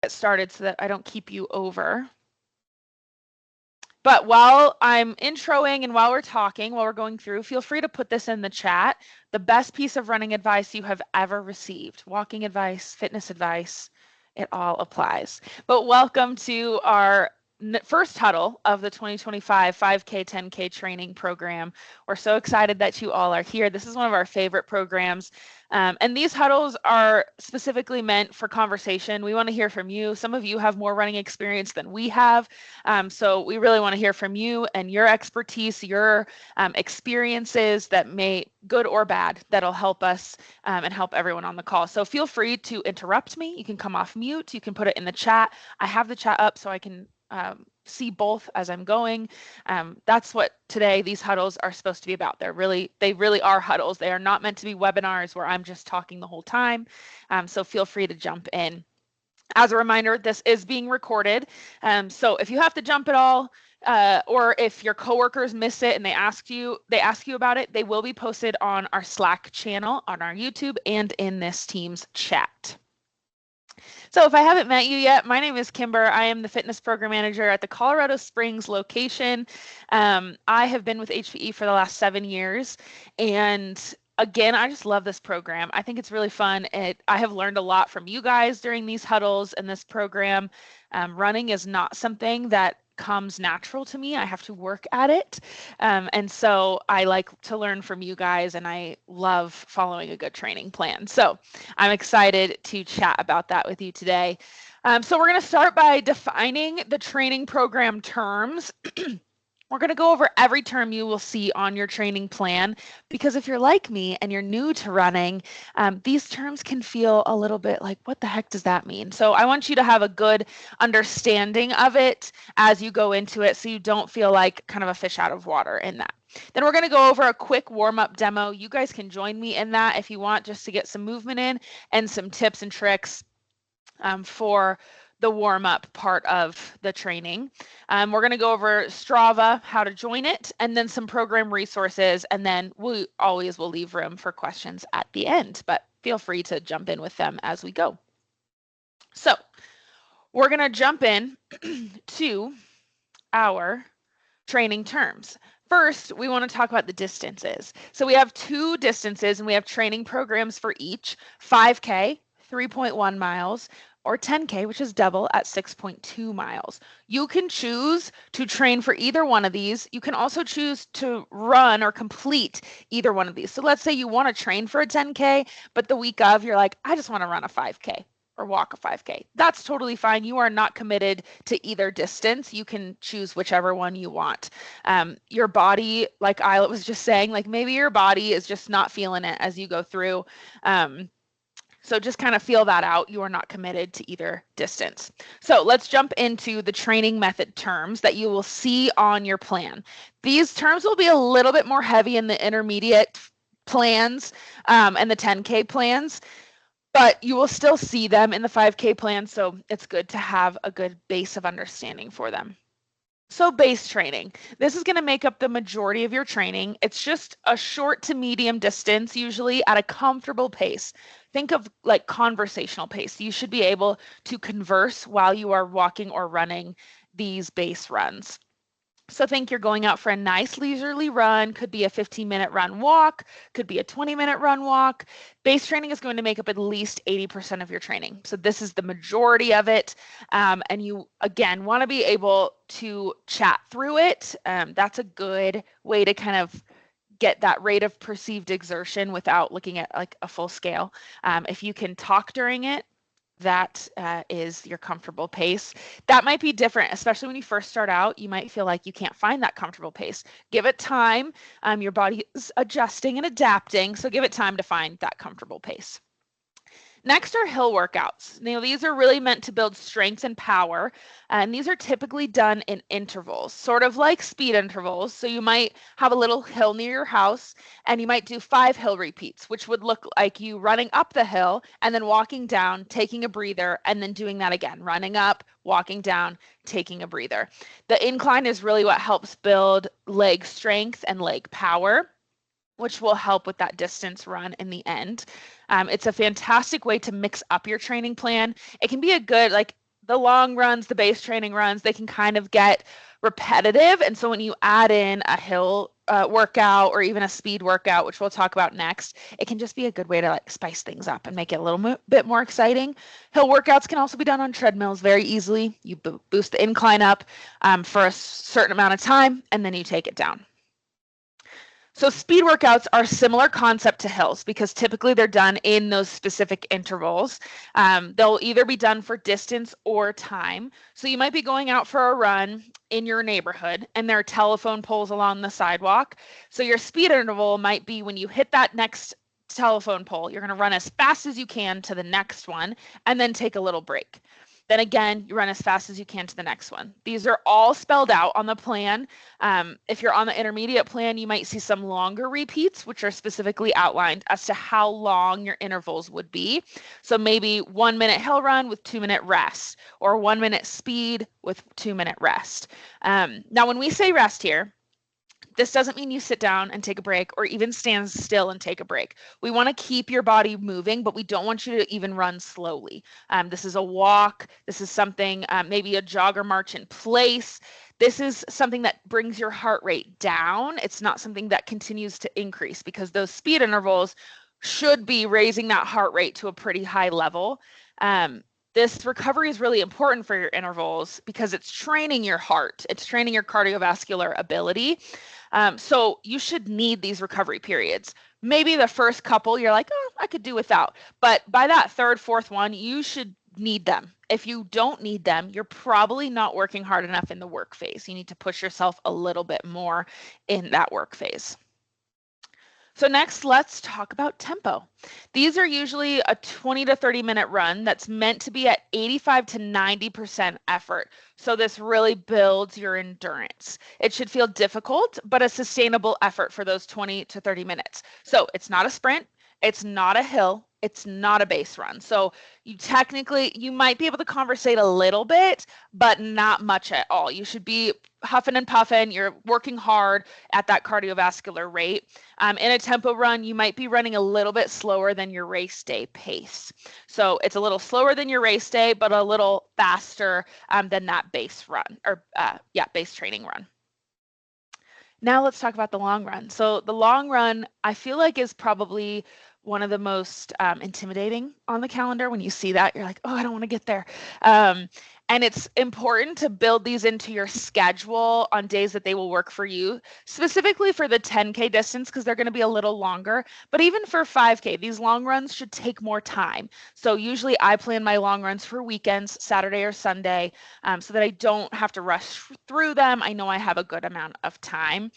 get started so that I don't keep you over. But while I'm introing and while we're talking, while we're going through, feel free to put this in the chat. The best piece of running advice you have ever received. Walking advice, fitness advice, it all applies. But welcome to our first huddle of the 2025 5K, 10K training program. We're so excited that you all are here. This is one of our favorite programs. And these huddles are specifically meant for conversation. We want to hear from you. Some of you have more running experience than we have. So we really want to hear from you and your expertise, your experiences that may, good or bad, that'll help us and help everyone on the call. So feel free to interrupt me. You can come off mute. You can put it in the chat. I have the chat up so I can see both as I'm going. That's what today these huddles are supposed to be about. They really are huddles. They are not meant to be webinars where I'm just talking the whole time. So feel free to jump in. As a reminder, this is being recorded. So if you have to jump at all, or if your coworkers miss it and they ask you about it, they will be posted on our Slack channel, on our YouTube, and in this Teams chat. So if I haven't met you yet, my name is Kimber. I am the fitness program manager at the Colorado Springs location. I have been with HPE for the last 7 years. And again, I just love this program. I think it's really fun. I have learned a lot from you guys during these huddles and this program. Running is not something that comes natural to me. I have to work at it. And so I like to learn from you guys, and I love following a good training plan. So I'm excited to chat about that with you today. So we're going to start by defining the training program terms. We're going to go over every term you will see on your training plan, because if you're like me and you're new to running, these terms can feel a little bit like, what the heck does that mean? So I want you to have a good understanding of it as you go into it, so you don't feel like kind of a fish out of water in that. Then we're going to go over a quick warm-up demo. You guys can join me in that if you want, just to get some movement in and some tips and tricks for the warm-up part of the training. We're going to go over Strava, how to join it, and then some program resources, and then we always will leave room for questions at the end, but feel free to jump in with them as we go. So we're going to jump in to our training terms. First, we want to talk about the distances. So we have 2 distances, and we have training programs for each: 5K, 3.1 miles, or 10K, which is double at 6.2 miles. You can choose to train for either one of these. You can also choose to run or complete either one of these. So let's say you want to train for a 10K, but the week of you're like, I just want to run a 5K or walk a 5K. That's totally fine. You are not committed to either distance. You can choose whichever one you want. Your body, like I was just saying, like maybe your body is just not feeling it as you go through. So just kind of feel that out. You are not committed to either distance. So let's jump into the training method terms that you will see on your plan. These terms will be a little bit more heavy in the intermediate plans and the 10K plans, but you will still see them in the 5K plan. So it's good to have a good base of understanding for them. So base training, this is going to make up the majority of your training. It's just a short to medium distance, usually at a comfortable pace. Think of like conversational pace. You should be able to converse while you are walking or running these base runs. So think you're going out for a nice leisurely run, could be a 15-minute run walk, could be a 20-minute run walk. Base training is going to make up at least 80% of your training. So this is the majority of it. And you, again, want to be able to chat through it. That's a good way to kind of get that rate of perceived exertion without looking at like a full scale. If you can talk during it, that is your comfortable pace. That might be different, especially when you first start out. You might feel like you can't find that comfortable pace. Give it time. Your body is adjusting and adapting, so give it time to find that comfortable pace. Next are hill workouts. Now, these are really meant to build strength and power, and these are typically done in intervals, sort of like speed intervals. So you might have a little hill near your house, and you might do 5 hill repeats, which would look like you running up the hill and then walking down, taking a breather, and then doing that again, running up, walking down, taking a breather. The incline is really what helps build leg strength and leg power, which will help with that distance run in the end. It's a fantastic way to mix up your training plan. It can be a good, like the long runs, the base training runs, they can kind of get repetitive. And so when you add in a hill workout or even a speed workout, which we'll talk about next, it can just be a good way to like spice things up and make it a little bit more exciting. Hill workouts can also be done on treadmills very easily. You boost the incline up for a certain amount of time, and then you take it down. So speed workouts are a similar concept to hills because typically they're done in those specific intervals. They'll either be done for distance or time. So you might be going out for a run in your neighborhood and there are telephone poles along the sidewalk. So your speed interval might be when you hit that next telephone pole, you're going to run as fast as you can to the next one and then take a little break. Then again, you run as fast as you can to the next one. These are all spelled out on the plan. If you're on the intermediate plan, you might see some longer repeats, which are specifically outlined as to how long your intervals would be. So maybe 1 minute hill run with 2 minute rest, or 1 minute speed with 2 minute rest. Now, when we say rest here, this doesn't mean you sit down and take a break or even stand still and take a break. We want to keep your body moving, but we don't want you to even run slowly. This is a walk. This is something, maybe a jog or march in place. This is something that brings your heart rate down. It's not something that continues to increase because those speed intervals should be raising that heart rate to a pretty high level. This recovery is really important for your intervals because it's training your heart. It's training your cardiovascular ability. So you should need these recovery periods. Maybe the first couple, you're like, oh, I could do without. But by that third, fourth one, you should need them. If you don't need them, you're probably not working hard enough in the work phase. You need to push yourself a little bit more in that work phase. So next, let's talk about tempo. These are usually a 20 to 30 minute run that's meant to be at 85 to 90% effort. So this really builds your endurance. It should feel difficult, but a sustainable effort for those 20 to 30 minutes. So it's not a sprint, it's not a hill, it's not a base run. So you might be able to conversate a little bit, but not much at all. You should be huffing and puffing. You're working hard at that cardiovascular rate. In a tempo run, you might be running a little bit slower than your race day pace. So it's a little slower than your race day, but a little faster than that base run or base training run. Now let's talk about the long run. So the long run, I feel like, is probably one of the most intimidating on the calendar. When you see that, you're like, oh, I don't want to get there. And it's important to build these into your schedule on days that they will work for you, specifically for the 10K distance, because they're going to be a little longer. But even for 5K, these long runs should take more time. So usually I plan my long runs for weekends, Saturday or Sunday, so that I don't have to rush through them. I know I have a good amount of time.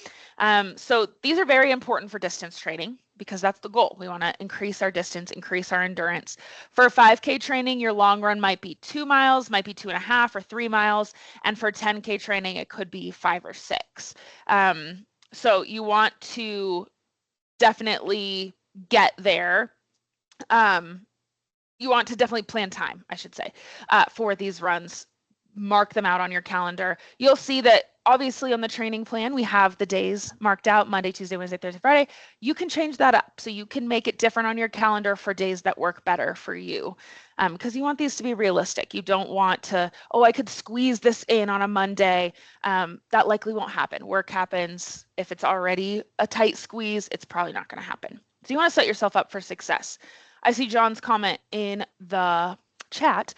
So these are very important for distance training, because that's the goal. We want to increase our distance, increase our endurance. For 5K training, your long run might be 2 miles, might be 2.5 or 3 miles. And for 10K training, it could be 5 or 6. So you want to definitely get there. You want to definitely plan time, I should say, for these runs. Mark them out on your calendar. You'll see that obviously on the training plan, we have the days marked out: Monday, Tuesday, Wednesday, Thursday, Friday. You can change that up. So you can make it different on your calendar for days that work better for you, because you want these to be realistic. You don't want to, oh, I could squeeze this in on a Monday. That likely won't happen. Work happens. If it's already a tight squeeze, it's probably not going to happen. So you want to set yourself up for success. I see John's comment in the chat.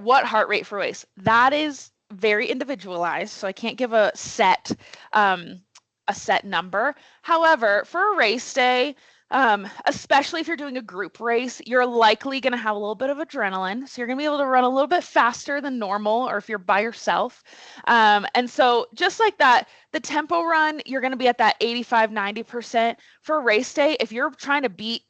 What heart rate for race? That is very individualized, so I can't give a set number. However, for a race day, especially if you're doing a group race, you're likely going to have a little bit of adrenaline, so you're going to be able to run a little bit faster than normal, or if you're by yourself. And so just like that, the tempo run, you're going to be at that 85-90%. For a race day, if you're trying to beat,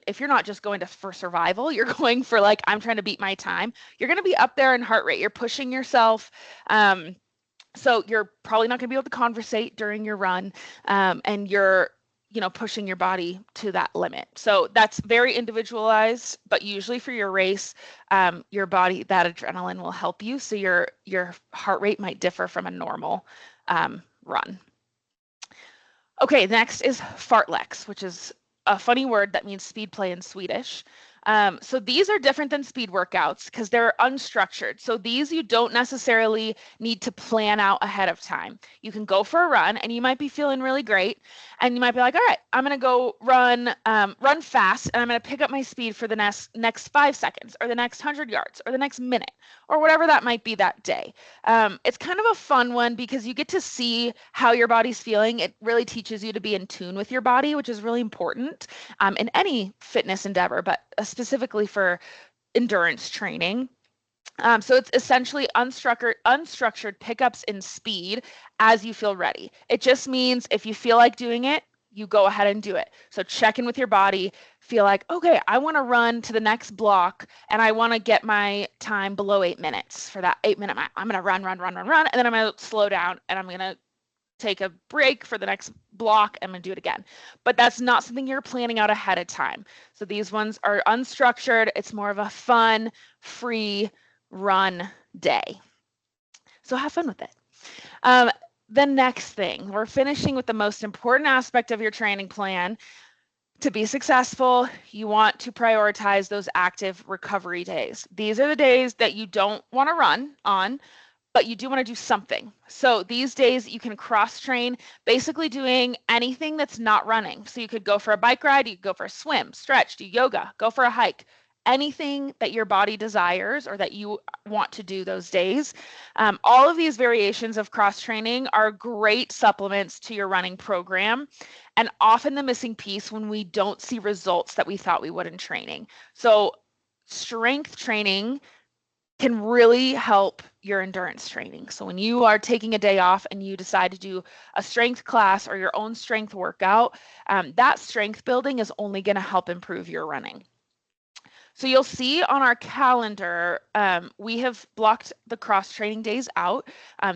if you're not just going for survival, you're going for like, I'm trying to beat my time, you're going to be up there in heart rate. You're pushing yourself. So you're probably not going to be able to conversate during your run, and you're pushing your body to that limit. So that's very individualized, but usually for your race, your body, that adrenaline will help you. So your heart rate might differ from a normal run. Okay, next is fartleks, which is a funny word that means speed play in Swedish. So these are different than speed workouts because they're unstructured. So these you don't necessarily need to plan out ahead of time. You can go for a run and you might be feeling really great and you might be like, all right, I'm going to go run fast and I'm going to pick up my speed for the next 5 seconds or the next 100 yards or the next minute or whatever that might be that day. It's kind of a fun one because you get to see how your body's feeling. It really teaches you to be in tune with your body, which is really important in any fitness endeavor, but specifically for endurance training. So it's essentially unstructured pickups in speed as you feel ready. It just means if you feel like doing it, you go ahead and do it. So check in with your body, feel like, okay, I want to run to the next block and I want to get my time below 8 minutes for that 8-minute mile. I'm going to run, and then I'm going to slow down and I'm going to take a break for the next block. I'm going to do it again. But that's not something you're planning out ahead of time. So these ones are unstructured. It's more of a fun, free run day. So have fun with it. The next thing, we're finishing with the most important aspect of your training plan. To be successful, you want to prioritize those active recovery days. These are the days that you don't want to run on, but you do want to do something. So these days you can cross train, basically doing anything that's not running. So you could go for a bike ride, you could go for a swim, stretch, do yoga, go for a hike, anything that your body desires or that you want to do those days. All of these variations of cross training are great supplements to your running program and often the missing piece when we don't see results that we thought we would in training. So strength training can really help your endurance training. So when you are taking a day off and you decide to do a strength class or your own strength workout, that strength building is only going to help improve your running. So you'll see on our calendar, we have blocked the cross training days out.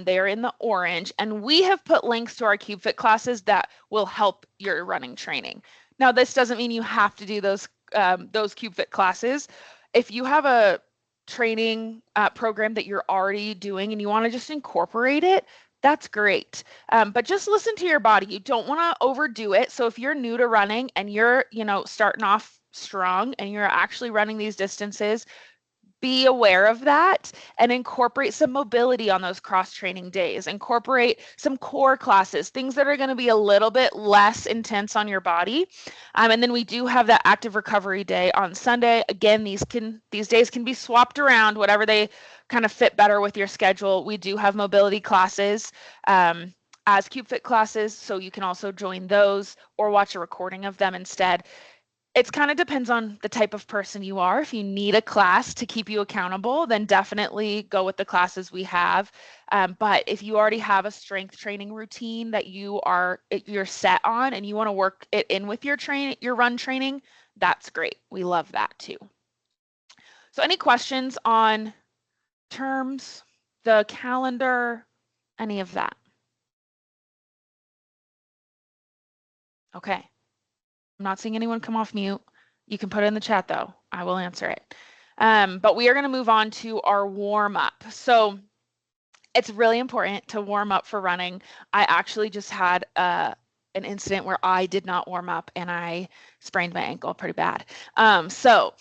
They are in the orange, and we have put links to our CubeFit classes that will help your running training. Now, this doesn't mean you have to do those CubeFit classes. If you have a training program that you're already doing and you want to just incorporate it, that's great. But just listen to your body. You don't want to overdo it. So if you're new to running and you're, starting off strong and you're actually running these distances, be aware of that and incorporate some mobility on those cross training days. Incorporate some core classes, things that are going to be a little bit less intense on your body. And then we do have that active recovery day on Sunday. Again, these days can be swapped around, whatever they kind of fit better with your schedule. We do have mobility classes as CubeFit classes, so you can also join those or watch a recording of them instead. It kind of depends on the type of person you are. If you need a class to keep you accountable, then definitely go with the classes we have. But if you already have a strength training routine that you're set on and you want to work it in with your run training, that's great. We love that too. So any questions on terms, the calendar, any of that? Okay. I'm not seeing anyone come off mute. You can put it in the chat though. I will answer it. But we are going to move on to our warm up. So it's really important to warm up for running. I actually just had an incident where I did not warm up and I sprained my ankle pretty bad. So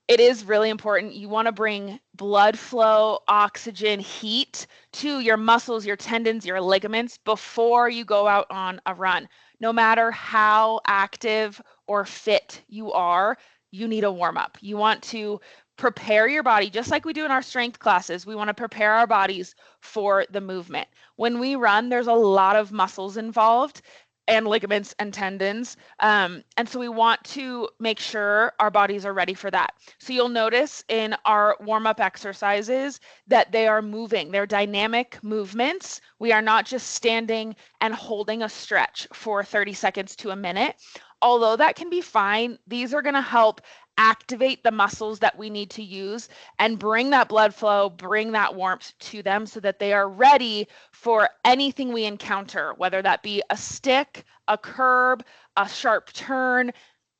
it is really important. You want to bring blood flow, oxygen, heat to your muscles, your tendons, your ligaments before you go out on a run. No matter how active or fit you are, you need a warm up. You want to prepare your body, just like we do in our strength classes. We want to prepare our bodies for the movement. When we run, there's a lot of muscles involved and ligaments and tendons. And so we want to make sure our bodies are ready for that. So you'll notice in our warm-up exercises that they are moving. They're dynamic movements. We are not just standing and holding a stretch for 30 seconds to a minute. Although that can be fine, these are going to help activate the muscles that we need to use and bring that blood flow, bring that warmth to them so that they are ready for anything we encounter, whether that be a stick, a curb, a sharp turn.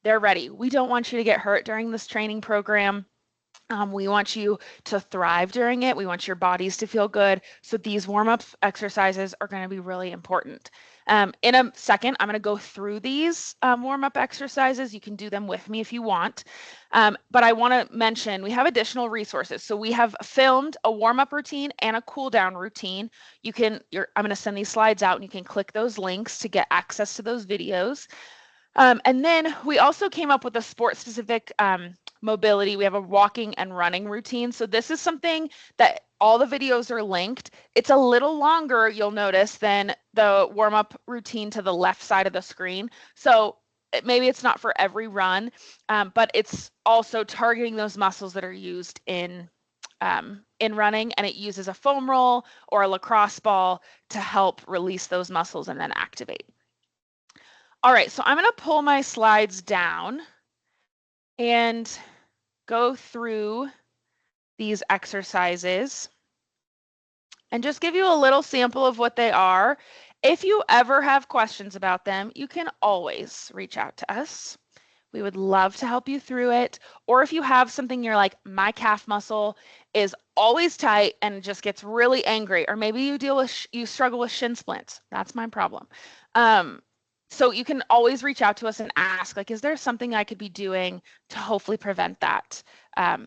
They're ready. We don't want you to get hurt during this training program. We want you to thrive during it. We want your bodies to feel good. So these warm-up exercises are going to be really important. In a second, I'm going to go through these warm-up exercises. You can do them with me if you want. But I want to mention we have additional resources. So we have filmed a warm-up routine and a cool-down routine. I'm going to send these slides out and you can click those links to get access to those videos. And then we also came up with a sport-specific mobility. We have a walking and running routine. So this is something that all the videos are linked. It's a little longer, you'll notice, than the warm-up routine to the left side of the screen. So maybe it's not for every run, but it's also targeting those muscles that are used in running, and it uses a foam roll or a lacrosse ball to help release those muscles and then activate. All right, so I'm going to pull my slides down and go through these exercises and just give you a little sample of what they are. If you ever have questions about them, you can always reach out to us. We would love to help you through it. Or if you have something you're like, my calf muscle is always tight and just gets really angry, or maybe you struggle with shin splints. That's my problem. So you can always reach out to us and ask, like, is there something I could be doing to hopefully prevent that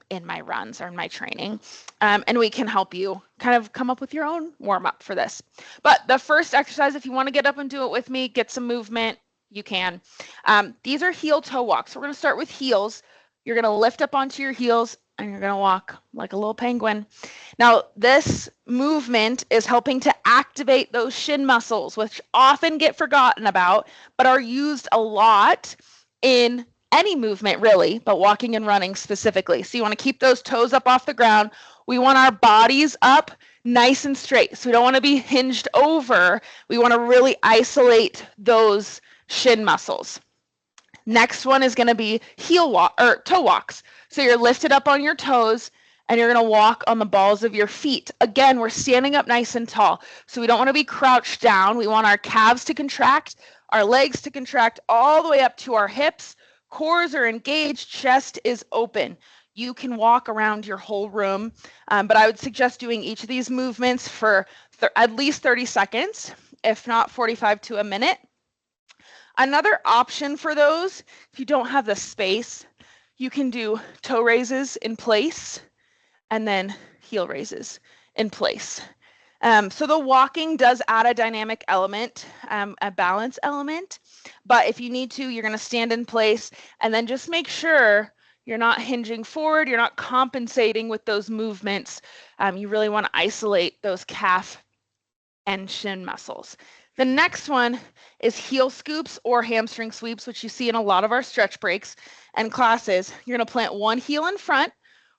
in my runs or in my training? And we can help you kind of come up with your own warm up for this. But the first exercise, if you want to get up and do it with me, get some movement, you can. These are heel toe walks. So we're going to start with heels. You're going to lift up onto your heels and you're going to walk like a little penguin. Now, this movement is helping to activate those shin muscles, which often get forgotten about, but are used a lot in any movement really, but walking and running specifically. So you want to keep those toes up off the ground. We want our bodies up nice and straight. So we don't want to be hinged over. We want to really isolate those shin muscles. Next one is going to be heel walk or toe walks. So you're lifted up on your toes and you're going to walk on the balls of your feet. Again, we're standing up nice and tall. So we don't want to be crouched down. We want our calves to contract, our legs to contract all the way up to our hips. Cores are engaged, chest is open. You can walk around your whole room, but I would suggest doing each of these movements for at least 30 seconds, if not 45 to a minute. Another option for those, if you don't have the space, you can do toe raises in place and then heel raises in place. So the walking does add a dynamic element, a balance element, but if you need to, you're going to stand in place and then just make sure you're not hinging forward, you're not compensating with those movements. You really want to isolate those calf and shin muscles. The next one is heel scoops or hamstring sweeps, which you see in a lot of our stretch breaks and classes. You're going to plant one heel in front.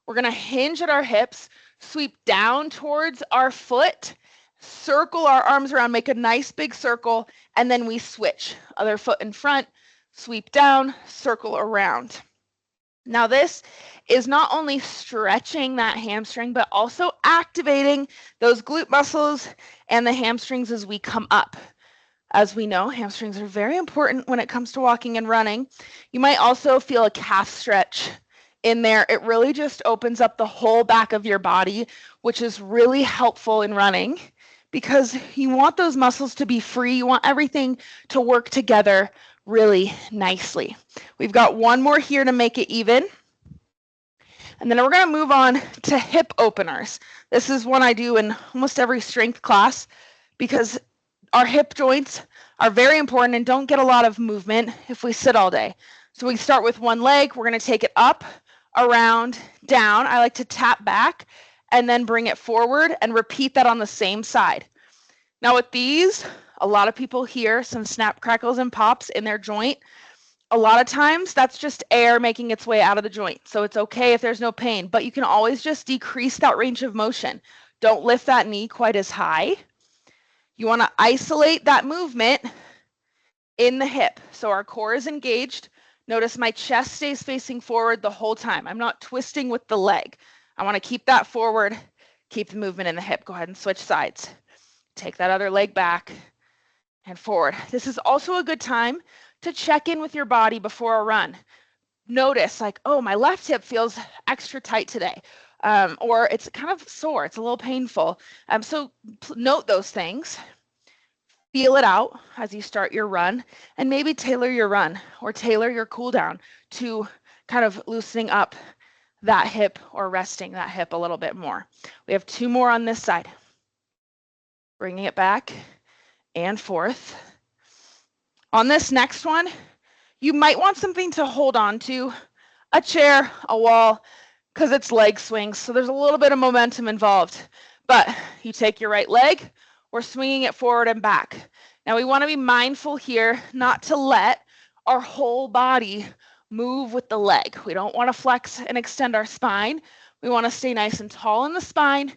We're going to hinge at our hips, sweep down towards our foot, circle our arms around, make a nice big circle, and then we switch. Other foot in front, sweep down, circle around. Now this is not only stretching that hamstring, but also activating those glute muscles and the hamstrings as we come up. As we know, hamstrings are very important when it comes to walking and running. You might also feel a calf stretch in there. It really just opens up the whole back of your body, which is really helpful in running because you want those muscles to be free. You want everything to work together really nicely. We've got one more here to make it even. And then we're going to move on to hip openers. This is one I do in almost every strength class because our hip joints are very important and don't get a lot of movement if we sit all day. So we start with one leg. We're going to take it up, around, down. I like to tap back and then bring it forward and repeat that on the same side. Now with these, a lot of people hear some snap, crackles, and pops in their joint. A lot of times that's just air making its way out of the joint. So it's okay if there's no pain, but you can always just decrease that range of motion. Don't lift that knee quite as high. You want to isolate that movement in the hip. So our core is engaged. Notice my chest stays facing forward the whole time. I'm not twisting with the leg. I want to keep that forward, keep the movement in the hip. Go ahead and switch sides. Take that other leg back and forward. This is also a good time to check in with your body before a run. Notice like, oh, my left hip feels extra tight today. Or it's kind of sore, it's a little painful. So note those things. Feel it out as you start your run, and maybe tailor your run or tailor your cool down to kind of loosening up that hip or resting that hip a little bit more. We have 2 more on this side. Bringing it back and forth. On this next one, you might want something to hold on to, a chair, a wall, because it's leg swings, so there's a little bit of momentum involved. But you take your right leg, we're swinging it forward and back. Now we want to be mindful here not to let our whole body move with the leg. We don't want to flex and extend our spine. We want to stay nice and tall in the spine.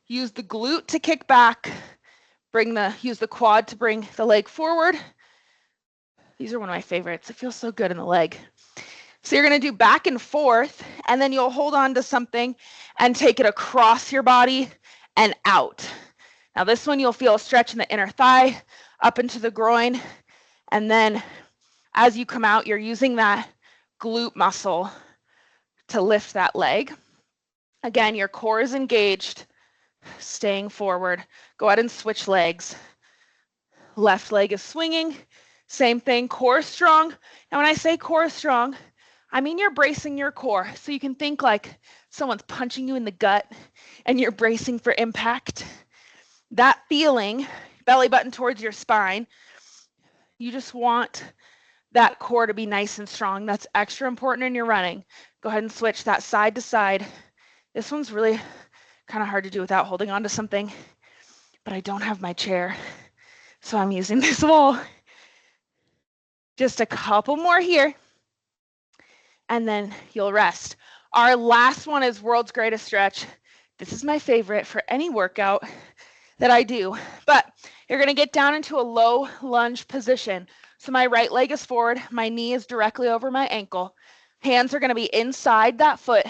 Use the glute to kick back. Use the quad to bring the leg forward. These are one of my favorites. It feels so good in the leg. So you're going to do back and forth, and then you'll hold on to something and take it across your body and out. Now this one, you'll feel a stretch in the inner thigh, up into the groin, and then as you come out, you're using that glute muscle to lift that leg. Again, your core is engaged, staying forward. Go ahead and switch legs. Left leg is swinging. Same thing, core strong. Now when I say core strong, I mean you're bracing your core. So you can think like someone's punching you in the gut and you're bracing for impact. That feeling, belly button towards your spine, you just want that core to be nice and strong. That's extra important in your running. Go ahead and switch that side to side. This one's really kind of hard to do without holding on to something, but I don't have my chair, so I'm using this wall. Just a couple more here, and then you'll rest. Our last one is world's greatest stretch. This is my favorite for any workout that I do, but you're going to get down into a low lunge position. So my right leg is forward, my knee is directly over my ankle. Hands are going to be inside that foot,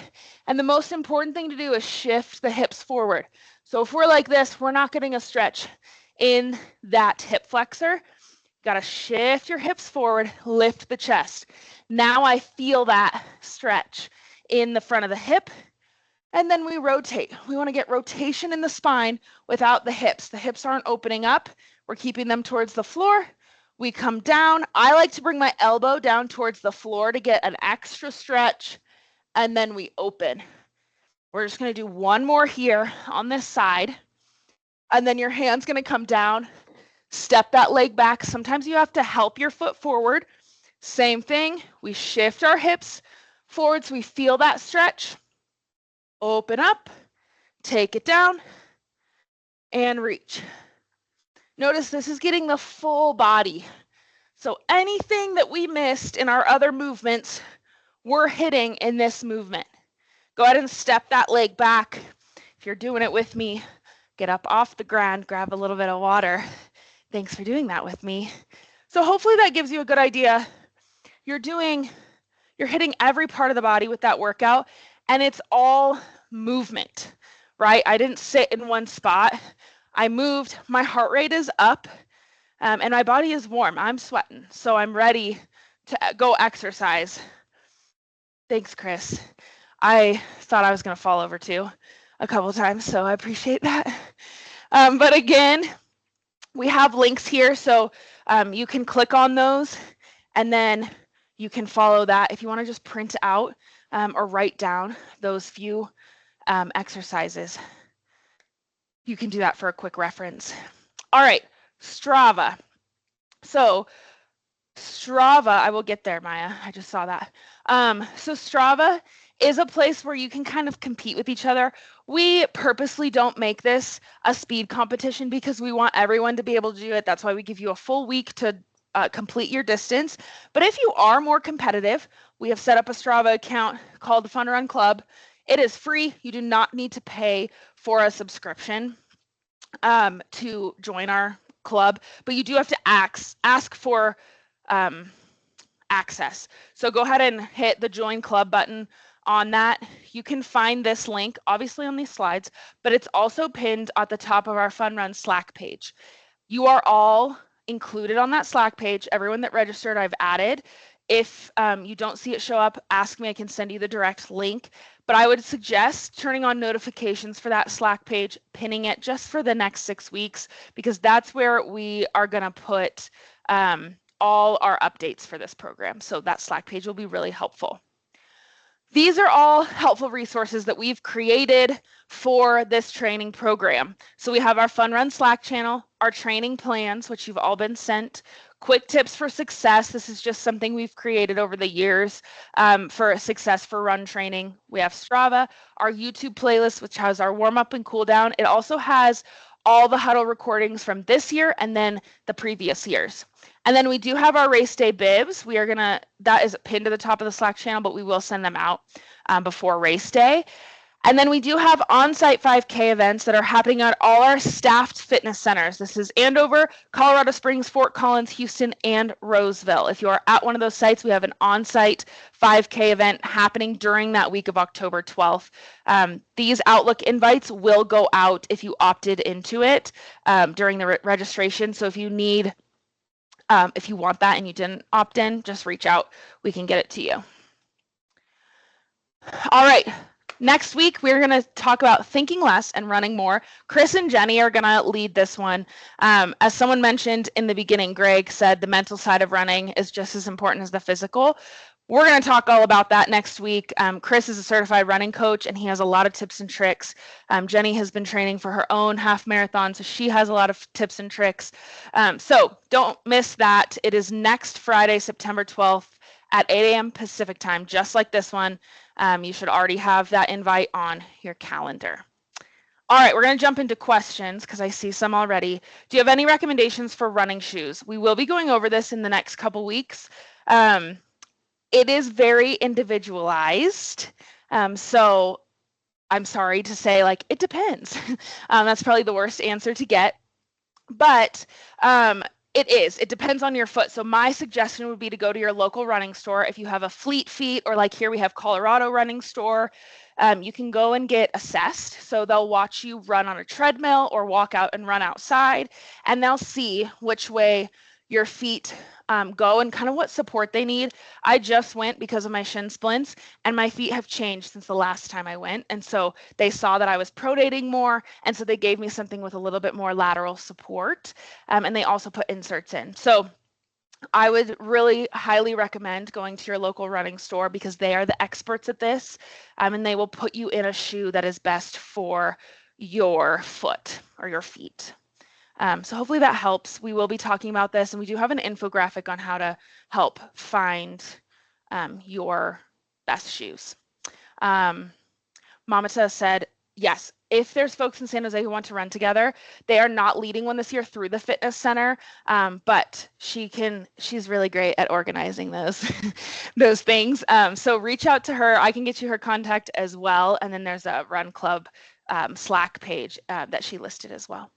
and the most important thing to do is shift the hips forward. So if we're like this, we're not getting a stretch in that hip flexor. Got to shift your hips forward, lift the chest. Now I feel that stretch in the front of the hip, and then we rotate. We want to get rotation in the spine without the hips. The hips aren't opening up. We're keeping them towards the floor. We come down. I like to bring my elbow down towards the floor to get an extra stretch, and then we open. We're just going to do one more here on this side, and then your hand's going to come down. Step that leg back. Sometimes you have to help your foot forward. Same thing. We shift our hips forward so we feel that stretch. Open up, take it down, and reach. Notice this is getting the full body. So anything that we missed in our other movements, we're hitting in this movement. Go ahead and step that leg back. If you're doing it with me, get up off the ground, grab a little bit of water. Thanks for doing that with me. So hopefully that gives you a good idea. You're hitting every part of the body with that workout, and it's all movement, right? I didn't sit in one spot. I moved, my heart rate is up, and my body is warm. I'm sweating, so I'm ready to go exercise. Thanks, Chris. I thought I was going to fall over too a couple times, so I appreciate that. But again, we have links here, so you can click on those, and then you can follow that. If you want to just print out or write down those few exercises, you can do that for a quick reference. All right, Strava. So Strava, I will get there, Maya. I just saw that. So Strava is a place where you can kind of compete with each other. We purposely don't make this a speed competition because we want everyone to be able to do it. That's why we give you a full week to complete your distance. But if you are more competitive, we have set up a Strava account called the Fun Run Club. It is free. You do not need to pay for a subscription to join our club, but you do have to ask for access. So go ahead and hit the join club button on that. You can find this link obviously on these slides, but it's also pinned at the top of our Fun Run Slack page. You are all included on that Slack page. Everyone that registered, I've added. If you don't see it show up, ask me. I can send you the direct link. But I would suggest turning on notifications for that Slack page, pinning it just for the next 6 weeks, because that's where we are going to put all our updates for this program. So that Slack page will be really helpful. These are all helpful resources that we've created for this training program. So we have our Fun Run Slack channel, our training plans, which you've all been sent, quick tips for success. This is just something we've created over the years for success for run training. We have Strava, our YouTube playlist, which has our warm up and cool down. It also has all the Huddle recordings from this year and then the previous years. And then we do have our race day bibs. We are gonna, that is pinned to the top of the Slack channel, but we will send them out before race day. And then we do have on-site 5K events that are happening at all our staffed fitness centers. This is Andover, Colorado Springs, Fort Collins, Houston, and Roseville. If you are at one of those sites, we have an on-site 5K event happening during that week of October 12th. These Outlook invites will go out if you opted into it during the registration. So if you need, if you want that and you didn't opt in, just reach out. We can get it to you. All right. Next week, we're going to talk about thinking less and running more. Chris and Jenny are going to lead this one. As someone mentioned in the beginning, Greg said the mental side of running is just as important as the physical. We're going to talk all about that next week. Chris is a certified running coach, and he has a lot of tips and tricks. Jenny has been training for her own half marathon, so she has a lot of tips and tricks. So don't miss that. It is next Friday, September 12th at 8 a.m. Pacific time, just like this one. You should already have that invite on your calendar. All right, we're going to jump into questions because I see some already. Do you have any recommendations for running shoes? We will be going over this in the next couple weeks. It is very individualized. So I'm sorry to say, like, it depends. That's probably the worst answer to get. But it depends on your foot. So my suggestion would be to go to your local running store. If you have a Fleet Feet, or like here we have Colorado Running Store, you can go and get assessed. So they'll watch you run on a treadmill or walk out and run outside, and they'll see which way your feet go and kind of what support they need. I just went because of my shin splints, and my feet have changed since the last time I went. And so they saw that I was pronating more, and so they gave me something with a little bit more lateral support. And they also put inserts in. So I would really highly recommend going to your local running store because they are the experts at this, and they will put you in a shoe that is best for your foot or your feet. So hopefully that helps. We will be talking about this, and we do have an infographic on how to help find your best shoes. Mamata said, yes, if there's folks in San Jose who want to run together, they are not leading one this year through the fitness center, but she's really great at organizing those, those things. So reach out to her. I can get you her contact as well. And then there's a Run Club Slack page that she listed as well.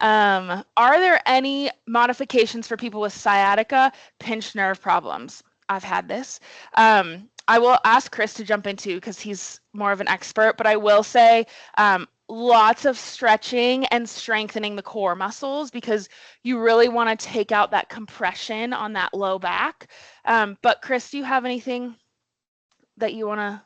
Are there any modifications for people with sciatica, pinched nerve problems? I've had this. I will ask Chris to jump into because he's more of an expert, but I will say lots of stretching and strengthening the core muscles because you really want to take out that compression on that low back. But Chris, do you have anything that you want to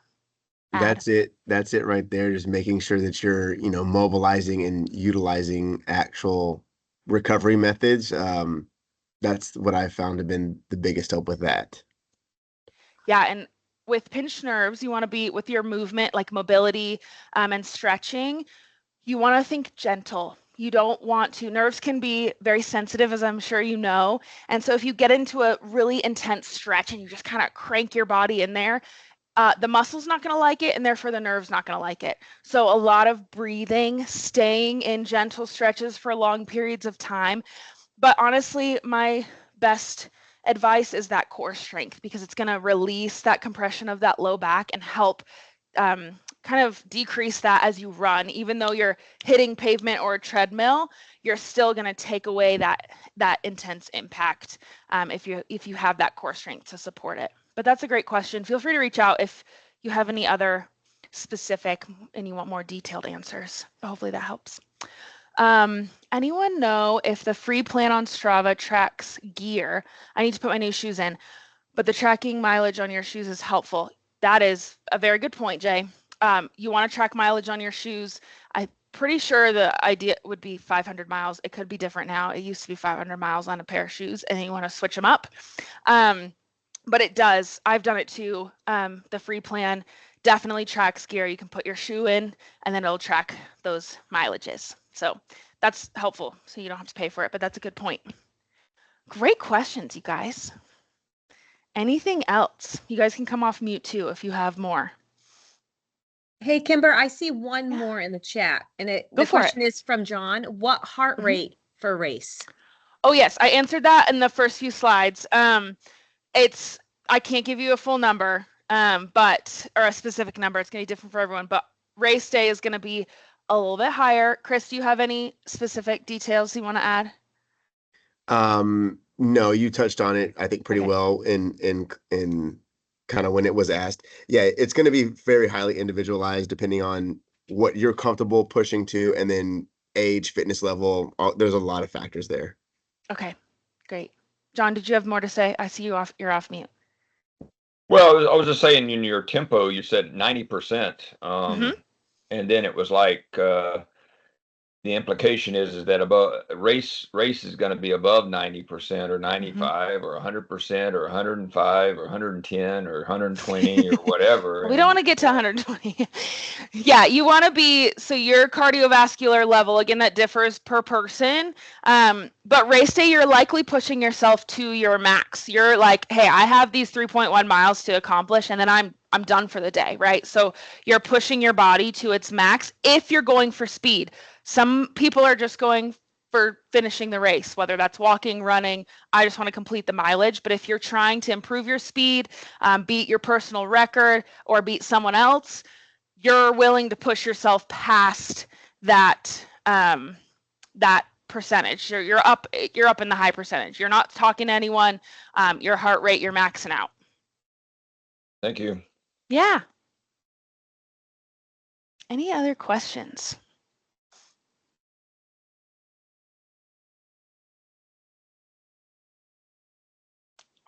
add? That's it right there. Just making sure that you're, mobilizing and utilizing actual recovery methods. That's what I found to have been the biggest help with that. Yeah, and with pinched nerves, you want to be with your movement, like mobility and stretching, you want to think gentle. You don't want to, nerves can be very sensitive, as I'm sure you know. And so if you get into a really intense stretch and you just kind of crank your body in there, the muscle's not going to like it, and therefore the nerve's not going to like it. So a lot of breathing, staying in gentle stretches for long periods of time. But honestly, my best advice is that core strength because it's going to release that compression of that low back and help kind of decrease that as you run. Even though you're hitting pavement or a treadmill, you're still going to take away that intense impact if you have that core strength to support it. But that's a great question. Feel free to reach out if you have any other specific and you want more detailed answers. Hopefully that helps. Anyone know if the free plan on Strava tracks gear? I need to put my new shoes in, but the tracking mileage on your shoes is helpful. That is a very good point, Jay. You want to track mileage on your shoes. I'm pretty sure the idea would be 500 miles. It could be different now. It used to be 500 miles on a pair of shoes, and then you want to switch them up. But it does. I've done it too. The free plan definitely tracks gear. You can put your shoe in, and then it'll track those mileages. So that's helpful. So you don't have to pay for it, but that's a good point. Great questions, you guys. Anything else? You guys can come off mute too if you have more. Hey, Kimber, I see one more in the chat, and the question is from John. What heart rate for a race? Oh, yes, I answered that in the first few slides. I can't give you a full number, or a specific number. It's going to be different for everyone, but race day is going to be a little bit higher. Chris, do you have any specific details you want to add? No, you touched on it, I think, pretty well in kind of when it was asked. Yeah, it's going to be very highly individualized depending on what you're comfortable pushing to, and then age, fitness level. There's a lot of factors there. Okay, great. John, did you have more to say? I see you're off mute. Well, I was just saying, in your tempo, you said 90%. And then it was like, the implication is that above race is going to be above 90% or 95 or 100% or 105 or 110 or 120 or whatever. We don't want to get to 120. Yeah, you want to be, so your cardiovascular level, again, that differs per person. But race day, you're likely pushing yourself to your max. You're like, hey, I have these 3.1 miles to accomplish, and then I'm done for the day, right? So you're pushing your body to its max if you're going for speed. Some people are just going for finishing the race, whether that's walking, running. I just want to complete the mileage. But if you're trying to improve your speed, beat your personal record, or beat someone else, you're willing to push yourself past that that percentage. You're up in the high percentage. You're not talking to anyone. Your heart rate, you're maxing out. Thank you. Yeah. Any other questions?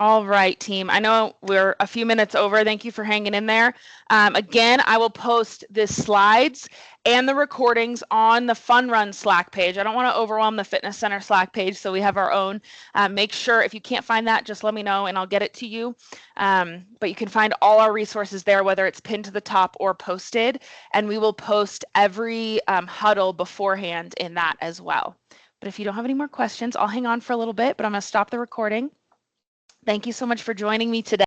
All right, team. I know we're a few minutes over. Thank you for hanging in there. Again, I will post the slides and the recordings on the Fun Run Slack page. I don't want to overwhelm the Fitness Center Slack page, so we have our own. Make sure if you can't find that, just let me know and I'll get it to you. But you can find all our resources there, whether it's pinned to the top or posted. And we will post every huddle beforehand in that as well. But if you don't have any more questions, I'll hang on for a little bit, but I'm going to stop the recording. Thank you so much for joining me today.